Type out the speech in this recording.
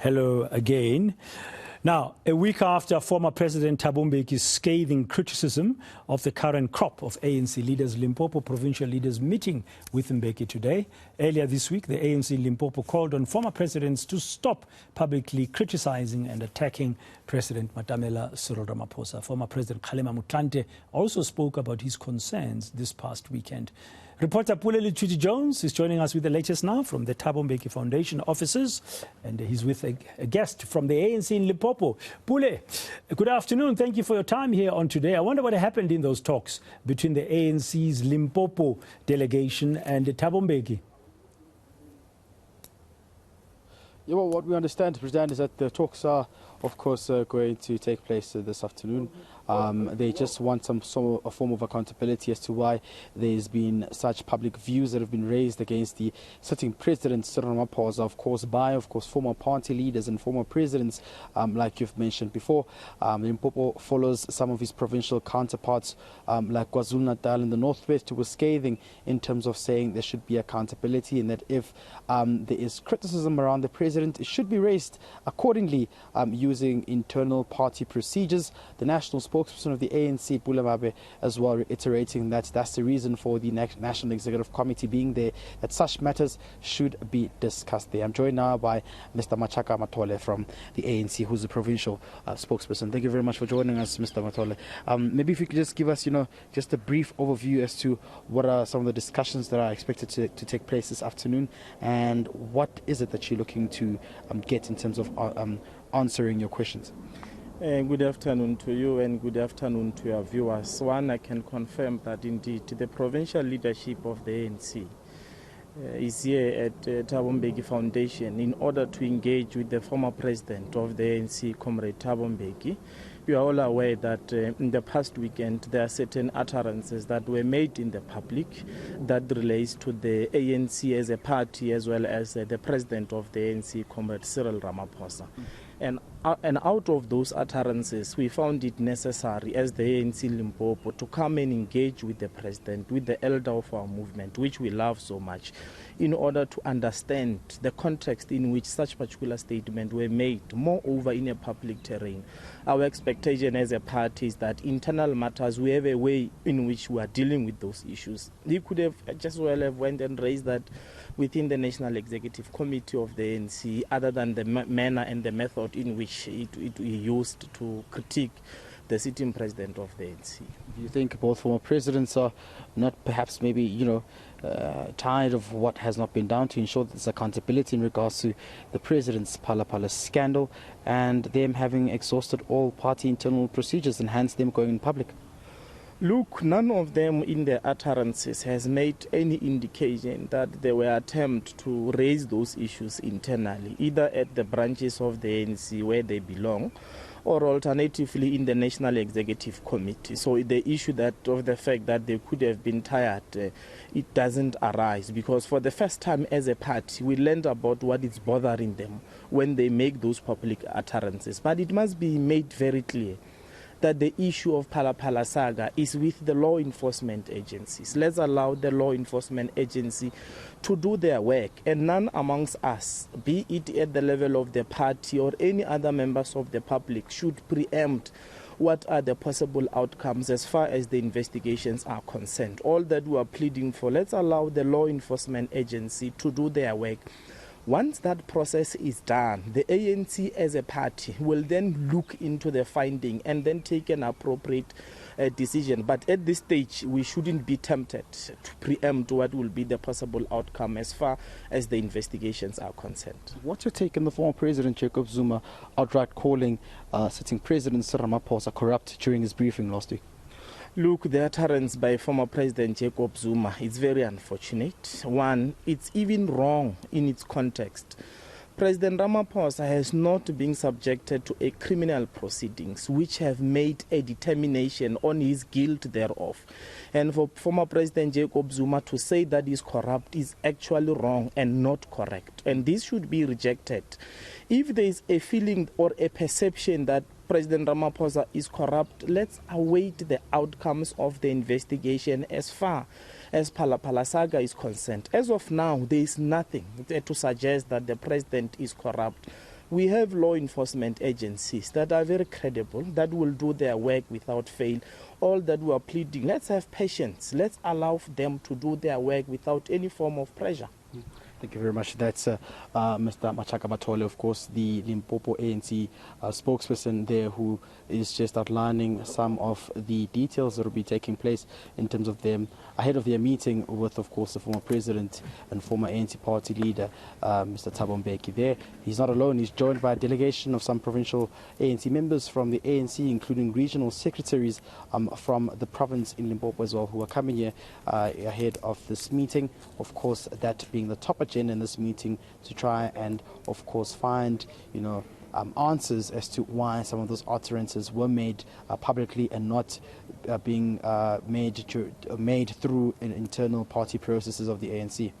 Hello again. Now, a week after former President Thabo Mbheki's scathing criticism of the current crop of ANC leaders, Limpopo provincial leaders meeting with Mbeki today. Earlier this week, the ANC Limpopo called on former presidents to stop publicly criticizing and attacking President Matamela Cyril Ramaphosa. Former President Kgalema Motlanthe also spoke about his concerns this past weekend. Reporter Pule Letshwiti-Jones is joining us with the latest now from the Thabo Mbheki Foundation offices, and he's with a guest from the ANC in Limpopo. Pule, good afternoon. Thank you for your time here on Today. I wonder what happened in those talks between the ANC's Limpopo delegation and Thabo Mbheki. Yeah, well, what we understand, President, is that the talks are, of course, going to take place this afternoon. They just want a form of accountability as to why there's been such public views that have been raised against the sitting president, Cyril Ramaphosa, of course, by former party leaders and former presidents, like you've mentioned before. Limpopo follows some of his provincial counterparts, like KwaZulu-Natal in the northwest, who were scathing in terms of saying there should be accountability and that if there is criticism around the president, it should be raised accordingly using internal party procedures. The national spokesperson of the ANC, Pule Letshwiti-Jones, as well reiterating that that's the reason for the National Executive Committee being there, that such matters should be discussed there. I'm joined now by Mr. Machaka Matole from the ANC, who's the provincial spokesperson. Thank you very much for joining us, Mr. Matole. Maybe if you could just give us, just a brief overview as to what are some of the discussions that are expected to take place this afternoon, and what is it that you're looking to get in terms of answering your questions. Good afternoon to you and good afternoon to your viewers. One, I can confirm that indeed the provincial leadership of the ANC is here at Thabo Mbheki Foundation in order to engage with the former president of the ANC, Comrade Thabo Mbheki. You are all aware that in the past weekend there are certain utterances that were made in the public that relates to the ANC as a party as well as the president of the ANC, Comrade Cyril Ramaphosa. And out of those utterances, we found it necessary as the ANC Limpopo to come and engage with the president, with the elder of our movement, which we love so much, in order to understand the context in which such particular statements were made, moreover in a public terrain. Our expectation as a party is that internal matters, we have a way in which we are dealing with those issues. He could have just well have went and raised that within the National Executive Committee of the ANC, other than the manner and the method in which it used to critique the sitting president of the ANC. Do you think both former presidents are not perhaps maybe, tired of what has not been done to ensure that there's accountability in regards to the president's Phala scandal and them having exhausted all party internal procedures and hence them going in public? Look, none of them in their utterances has made any indication that there were attempts to raise those issues internally, either at the branches of the ANC where they belong, or alternatively in the National Executive Committee. So the issue of the fact that they could have been tired, it doesn't arise, because for the first time as a party, we learned about what is bothering them when they make those public utterances. But it must be made very clear that the issue of Phala saga is with the law enforcement agencies. Let's allow the law enforcement agency to do their work, and none amongst us, be it at the level of the party or any other members of the public, should preempt what are the possible outcomes as far as the investigations are concerned. All that we are pleading for, let's allow the law enforcement agency to do their work. Once that process is done, the ANC as a party will then look into the finding and then take an appropriate decision. But at this stage, we shouldn't be tempted to preempt what will be the possible outcome as far as the investigations are concerned. What's your take on the former president, Jacob Zuma, outright calling sitting president Cyril Ramaphosa corrupt during his briefing last week? Look, the utterance by former President Jacob Zuma is very unfortunate. One, it's even wrong in its context. President Ramaphosa has not been subjected to a criminal proceedings which have made a determination on his guilt thereof. And for former President Jacob Zuma to say that he's corrupt is actually wrong and not correct. And this should be rejected. If there is a feeling or a perception that President Ramaphosa is corrupt, let's await the outcomes of the investigation as far as Phala saga is concerned. As of now, there is nothing to suggest that the president is corrupt. We have law enforcement agencies that are very credible, that will do their work without fail. All that we are pleading, let's have patience. Let's allow them to do their work without any form of pressure. Thank you very much. That's Mr. Machaka Batole, of course, the Limpopo ANC spokesperson there, who is just outlining some of the details that will be taking place in terms of them ahead of their meeting with, of course, the former president and former ANC party leader, Mr. Thabo Mbheki there. He's not alone. He's joined by a delegation of some provincial ANC members from the ANC, including regional secretaries from the province in Limpopo as well, who are coming here ahead of this meeting. Of course, that being the top agenda in this meeting, to try and, of course, find, answers as to why some of those utterances were made publicly and not being made through internal party processes of the ANC.